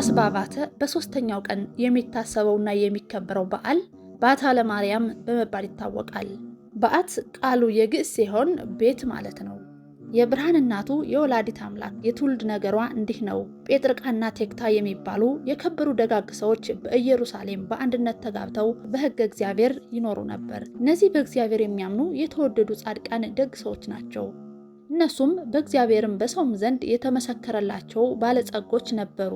በታኅሣሥ ባባተ በሦስተኛው ቀን የሚታሰበውና የሚከበረው በዓል በዓታ ለማርያም በመባል ይታወቃል። በዓት ቃሉ የግዕዝ ሲሆን ቤት ማለት ነው። የብርሃን እናቱ የወላዲት አምላክ የትውልድ ነገሯ እንዲህ ነው። ጴጥርቃና ቴክታ የሚባሉ የከበሩ ደጋግ ሰዎች በኢየሩሳሌም በአንድነት ተጋብተው በሕገ እግዚአብሔር ይኖሩ ነበር። እነዚህ በእግዚአብሔር የሚያምኑ የተወደዱ ጻድቃን ደግ ሰዎች ናቸው። እነሱም በእግዚአብሔርም በሰውም ዘንድ የተመሰከረላቸው ባለጸጎች ነበሩ።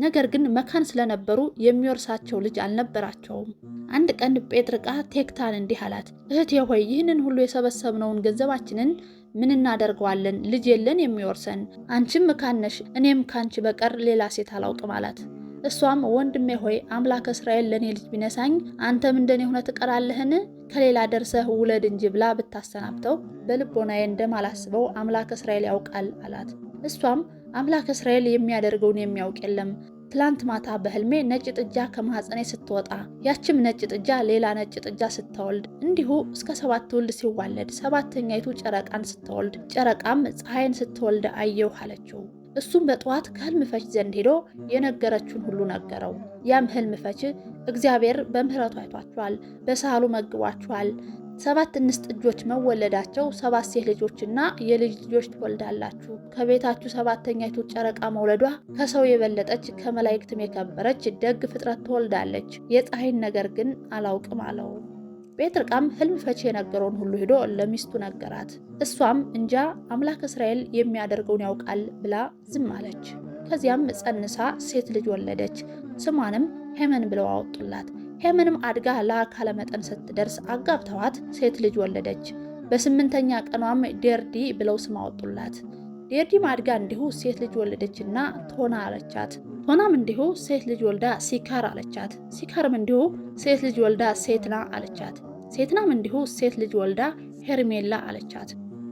ነገር ግን መካን ስለነበሩ የሚወርሳቸው ልጅ አልነበራቸውም። አንድ ቀን ጴጥርቃ ቴክታን እንዲህ አላት፣ እህቴ ሆይ ይህንን ሁሉ የሰበሰብነውን ገንዘባችንን ምን እናደርገዋለን? ልጅ የለን የሚወርሰን። አንቺም መካን ነሽ፣ እኔም ካንቺ በቀር ሌላ ሴት አላውቅም አላት። እሷም ወንድሜ ሆይ አምላከ እስራኤል ለኔ ልጅ ቢነሳኝ አንተም እንደኔ ሆነ ትቀራለህን? ከሌላ ደርሰህ ውለድ እንጂ ብላ ብታሰናብተው በልቦናዬ እንደማላስበው አምላከ እስራኤል ያውቃል አላት። እሷም አምላከ እስራኤል የሚያደርገውን የሚያውቅ የለም። ትላንት ማታ በህልሜ ነጭ ጥጃ ከማህፀኔ ስትወጣ ያችም ነጭ ጥጃ ሌላ ነጭ ጥጃ ስትወልድ እንዲሁ እስከ 7 ትውልድ ሲዋለድ ሰባተኛይቱ ጨረቃን ስትወልድ ጨረቃም ፀሐይን ስትወልድ አየሁ አለችው። እሱም በጠዋት ከህልም ፈች ዘንድ ሄዶ የነገረችውን ሁሉ ነገረው። ያም ህልም ፈች እግዚአብሔር በምህረቱ አይቷችኋል፣ በሳህሉ መግቧችኋል። 7 እንስት ጥጆች መወለዳቸው 7 ሴት ልጆችና የልጅ ልጆች ትወልዳላችሁ። ከቤታችሁ ሰባተኛይቱ ጨረቃ መውለዷ ከሰው የበለጠች ከመላእክትም የከበረች ደግ ፍጥረት ትወልዳለች። የፀሐይን ነገር ግን አላውቅም አለው። ጴጥርቃም ህልም ፈቺ የነገረውን ሁሉ ሄዶ ለሚስቱ ነገራት። እሷም እንጃ አምላክ እስራኤል የሚያደርገውን ያውቃል ብላ ዝም አለች። ከዚያም ጸንሳ ሴት ልጅ ወለደች። ስሟንም ሄመን ብለው አወጡላት። ሄመንም አድጋ ለአካለ መጠን ስትደርስ አጋብተዋት ሴት ልጅ ወለደች። በ8ኛ ቀኗም ዴርዲ ብለው ስም አወጡላት። ዴርዲም አድጋ እንዲሁ ሴት ልጅ ወለደችና ቶና አለቻት። ቶናም እንዲሁ ሴት ልጅ ወልዳ ሲካር አለቻት። ሲካርም እንዲሁ ሴት ልጅ ወልዳ ሴትና አለቻት። ሴትናም እንዲሁ ሴት ልጅ ወልዳ ሄርሜላ አለቻት።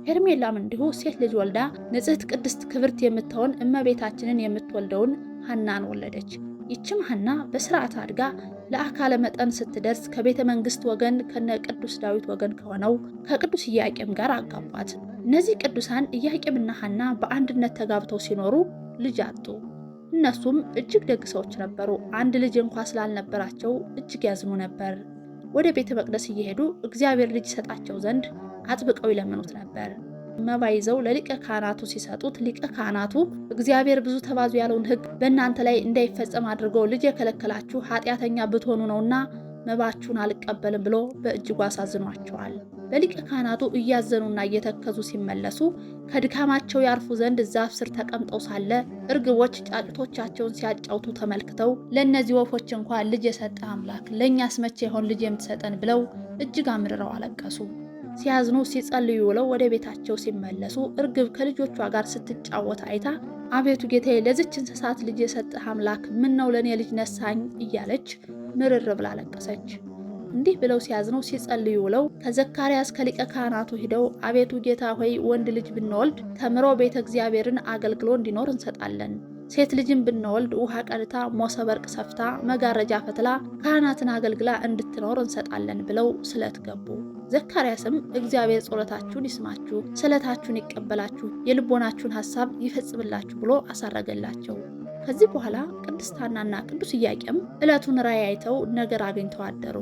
ሄርሜላም እንዲሁ ሴት ልጅ ወልዳ ንጽሕት ቅድስት ክብርት የምትሆን እመቤታችንን የምትወልደውን ሐናን ወለደች። ይችም ሐና በስርዓት አድጋ ለአካለ መጠን ስትደርስ ከቤተ መንግስት ወገን ከነ ቅዱስ ዳዊት ወገን ከሆነው ከቅዱስ ኢያቄም ጋር አጋቧት። እነዚህ ቅዱሳን ኢያቄምና ሐና በአንድነት ተጋብተው ሲኖሩ ልጅ አጡ። እነሱም እጅግ ደግ ሰዎች ነበሩ። አንድ ልጅ እንኳ ስላልነበራቸው እጅግ ያዝኑ ነበር። ወደ ቤተ መቅደስ እየሄዱ እግዚአብሔር ልጅ ይሰጣቸው ዘንድ አጥብቀው ይለምኑት ነበር። መባ ይዘው ለሊቀ ካህናቱ ሲሰጡት ሊቀ ካህናቱ እግዚአብሔር ብዙ ተባዙ ያለውን ሕግ በእናንተ ላይ እንዳይፈጸም አድርገው ልጅ የከለከላችሁ ኃጢአተኛ ብትሆኑ ነውና መባችሁን አልቀበልም ብሎ በእጅጉ አሳዝኗቸዋል። በሊቀ ካህናቱ እያዘኑና እየተከዙ ሲመለሱ ከድካማቸው ያርፉ ዘንድ ዛፍ ስር ተቀምጠው ሳለ እርግቦች ጫጩቶቻቸውን ሲያጫውቱ ተመልክተው ለእነዚህ ወፎች እንኳን ልጅ የሰጠ አምላክ ለእኛስ መቼ ይሆን ልጅ የምትሰጠን ብለው እጅግ አምርረው አለቀሱ። ሲያዝኑ ሲጸልዩ ውለው ወደ ቤታቸው ሲመለሱ እርግብ ከልጆቿ ጋር ስትጫወት አይታ አቤቱ ጌታዬ ለዚች እንስሳት ልጅ የሰጠህ አምላክ ምን ነው ለኔ ልጅ ነሳኝ እያለች ምርር ብላ አለቀሰች። እንዲህ ብለው ሲያዝኑ ሲጸልዩ ውለው ከዘካርያስ ከሊቀ ካህናቱ ሂደው አቤቱ ጌታ ሆይ ወንድ ልጅ ብንወልድ ተምሮ ቤተ እግዚአብሔርን አገልግሎ እንዲኖር እንሰጣለን። ሴት ልጅን ብንወልድ ውሃ ቀድታ ሞሰበ ወርቅ ሰፍታ መጋረጃ ፈትላ ካህናትን አገልግላ እንድትኖር እንሰጣለን ብለው ስለት ገቡ። ዘካርያስም እግዚአብሔር ጸሎታችሁን ይስማችሁ፣ ስለታችሁን ይቀበላችሁ፣ የልቦናችሁን ሐሳብ ይፈጽምላችሁ ብሎ አሳረገላቸው። ከዚህ በኋላ ቅድስት ሐናና ቅዱስ ኢያቄም ዕለቱን ራእይ አይተው ነገር አግኝተው አደሩ።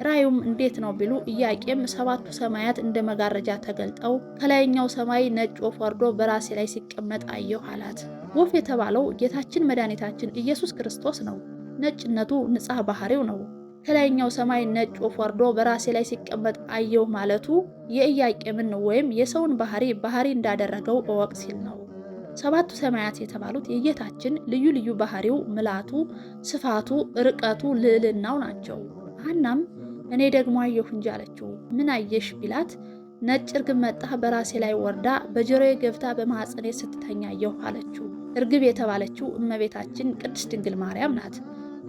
ራእዩም እንዴት ነው ቢሉ ኢያቄም 7ቱ ሰማያት እንደ መጋረጃ ተገልጠው ከላይኛው ሰማይ ነጭ ወፍ ወርዶ በራሴ ላይ ሲቀመጥ አየሁ አላት። ወፍ የተባለው ጌታችን መድኃኒታችን ኢየሱስ ክርስቶስ ነው። ነጭነቱ ንጻሕ ባህሪው ነው። ከላይኛው ሰማይ ነጭ ወፍ ወርዶ በራሴ ላይ ሲቀመጥ አየሁ ማለቱ የኢያቄምን ወይም የሰውን ባህሪ እንዳደረገው እወቅ ሲል ነው። 7ቱ ሰማያት የተባሉት የጌታችን ልዩ ልዩ ባህሪው፣ ምላቱ፣ ስፋቱ፣ ርቀቱ፣ ልዕልናው ናቸው። ሐናም እኔ ደግሞ አየሁ እንጂ አለችው። ምን አየሽ ቢላት ነጭ እርግብ መጣ በራሴ ላይ ወርዳ በጆሮዬ ገብታ በማኅፀኔ ስትተኛ አየሁ አለችው። እርግብ የተባለችው እመቤታችን ቅድስት ድንግል ማርያም ናት።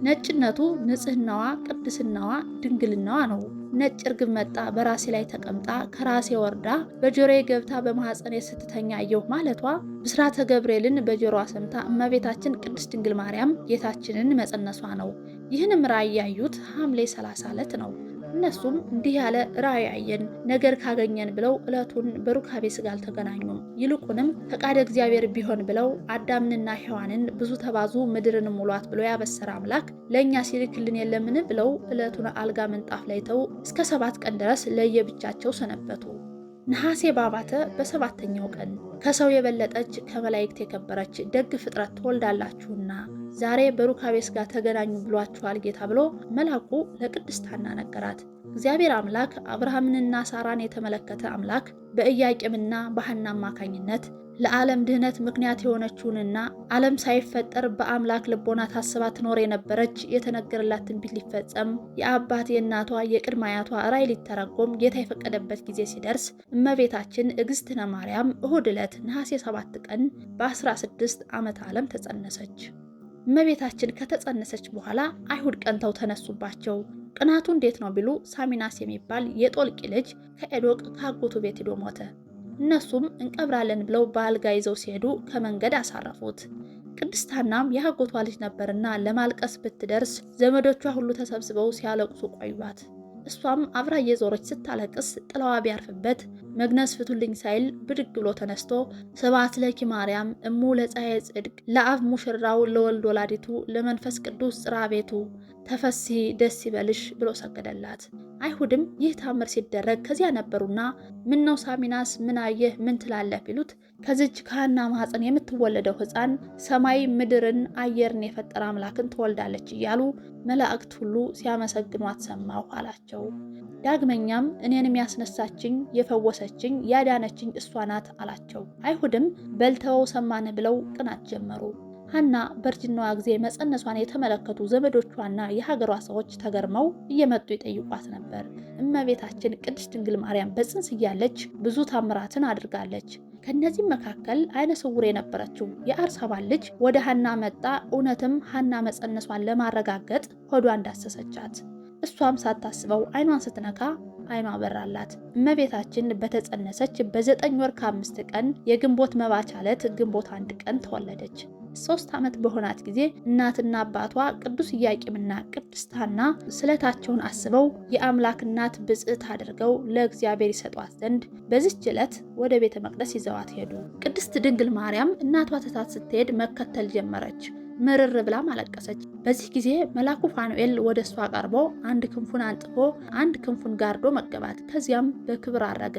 ነጭነቱ ንጽህናዋ፣ ቅድስናዋ፣ ድንግልናዋ ነው። ነጭ እርግብ መጣ በራሴ ላይ ተቀምጣ ከራሴ ወርዳ በጆሮዬ ገብታ በማኅፀኔ ስትተኛ አየሁ ማለቷ ብስራተ ገብርኤልን በጆሮዋ ሰምታ እመቤታችን ቅድስት ድንግል ማርያም ጌታችንን መጸነሷ ነው። ይህንም ራእይ ያዩት ሐምሌ 30 ዕለት ነው። እነሱም እንዲህ ያለ ራእይ አየን ነገር ካገኘን ብለው ዕለቱን በሩካቤ ሥጋ አልተገናኙም። ይልቁንም ፈቃደ እግዚአብሔር ቢሆን ብለው አዳምንና ሔዋንን ብዙ ተባዙ ምድርን ሙሏት ብሎ ያበሰረ አምላክ ለእኛ ሲልክልን የለምን ብለው ዕለቱን አልጋ ምንጣፍ ላይ ተው እስከ 7 ቀን ድረስ ለየብቻቸው ሰነበቱ። ነሐሴ ባባተ በሰባተኛው ቀን ከሰው የበለጠች ከመላእክት የከበረች ደግ ፍጥረት ትወልዳላችሁና ዛሬ በሩካቤ ሥጋ ተገናኙ ብሏችኋል ጌታ ብሎ መልአኩ ለቅድስት ሐና ነገራት። እግዚአብሔር አምላክ አብርሃምንና ሳራን የተመለከተ አምላክ በኢያቄምና በሐና አማካኝነት ለዓለም ድህነት ምክንያት የሆነችውንና ዓለም ሳይፈጠር በአምላክ ልቦና ታስባ ትኖር የነበረች የተነገረላት ትንቢት ሊፈጸም የአባት የእናቷ የቅድመ አያቷ ራእይ ሊተረጎም ጌታ የፈቀደበት ጊዜ ሲደርስ እመቤታችን እግዝእትነ ማርያም እሁድ ዕለት ነሐሴ 7 ቀን በ16 ዓመተ ዓለም ተጸነሰች። እመቤታችን ከተጸነሰች በኋላ አይሁድ ቀንተው ተነሱባቸው። ቅናቱ እንዴት ነው ቢሉ ሳሚናስ የሚባል የጦልቂ ልጅ ከኤዶቅ ከአጎቱ ቤት ሄዶ ሞተ። እነሱም እንቀብራለን ብለው በአልጋ ይዘው ሲሄዱ ከመንገድ አሳረፉት። ቅድስት ሐናም የአጎቷ ልጅ ነበርና ለማልቀስ ብትደርስ ዘመዶቿ ሁሉ ተሰብስበው ሲያለቅሱ ቆዩባት። እሷም አብራ እየዞረች ስታለቅስ ጥላዋ ቢያርፍበት መግነዝ ፍቱልኝ ሳይል ብድግ ብሎ ተነስቶ ስብሐት ለኪ ማርያም እሙ ለፀሐየ ጽድቅ ለአብ ሙሽራው ለወልድ ወላዲቱ ለመንፈስ ቅዱስ ጽርሐ ቤቱ ተፈስሒ ደስ ይበልሽ ብሎ ሰገደላት። አይሁድም ይህ ታምር ሲደረግ ከዚያ ነበሩና ምን ነው ሳሚናስ ምን አየህ ምን ትላለህ ቢሉት ከዚች ከሐና ማኅፀን የምትወለደው ሕፃን ሰማይ ምድርን አየርን የፈጠረ አምላክን ትወልዳለች እያሉ መላእክት ሁሉ ሲያመሰግኗት ሰማሁ አላቸው። ዳግመኛም እኔንም ያስነሳችኝ የፈወሰችኝ ያዳነችኝ እሷ ናት አላቸው። አይሁድም በልተው ሰማን ብለው ቅናት ጀመሩ። ሐና በእርጅናዋ ጊዜ መጸነሷን የተመለከቱ ዘመዶቿና የሀገሯ ሰዎች ተገርመው እየመጡ ይጠይቋት ነበር። እመቤታችን ቅድስት ድንግል ማርያም በጽንስ እያለች ብዙ ታምራትን አድርጋለች። ከነዚህም መካከል አይነ ስውር የነበረችው የአርሳባን ልጅ ወደ ሐና መጣ። እውነትም ሐና መጸነሷን ለማረጋገጥ ሆዷ እንዳሰሰቻት። እሷም ሳታስበው አይኗን ስትነካ አይኗ በራላት። እመቤታችን በተጸነሰች በ9 ወር ከ5 ቀን የግንቦት መባቻ ዕለት ግንቦት 1 ቀን ተወለደች። 3 ዓመት በሆናት ጊዜ እናትና አባቷ ቅዱስ ኢያቄምና ቅድስት ሐና ስለታቸውን አስበው የአምላክ እናት ብጽዕት አድርገው ለእግዚአብሔር ይሰጧት ዘንድ በዚህች ዕለት ወደ ቤተ መቅደስ ይዘዋት ሄዱ። ቅድስት ድንግል ማርያም እናቷ ትታት ስትሄድ መከተል ጀመረች። ምርር ብላም አለቀሰች። በዚህ ጊዜ መልአኩ ፋኑኤል ወደ እሷ ቀርቦ አንድ ክንፉን አንጥፎ አንድ ክንፉን ጋርዶ መገባት። ከዚያም በክብር አረገ።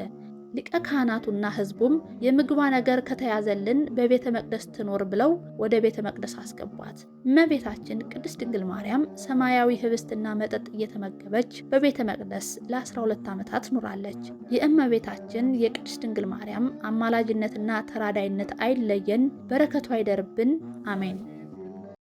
ሊቀ ካህናቱና ሕዝቡም የምግቧ ነገር ከተያዘልን በቤተ መቅደስ ትኖር ብለው ወደ ቤተ መቅደስ አስገቧት። እመቤታችን ቅድስት ድንግል ማርያም ሰማያዊ ህብስትና መጠጥ እየተመገበች በቤተ መቅደስ ለ12 ዓመታት ኑራለች። የእመቤታችን የቅድስት ድንግል ማርያም አማላጅነትና ተራዳይነት አይለየን፣ በረከቷ አይደርብን። አሜን።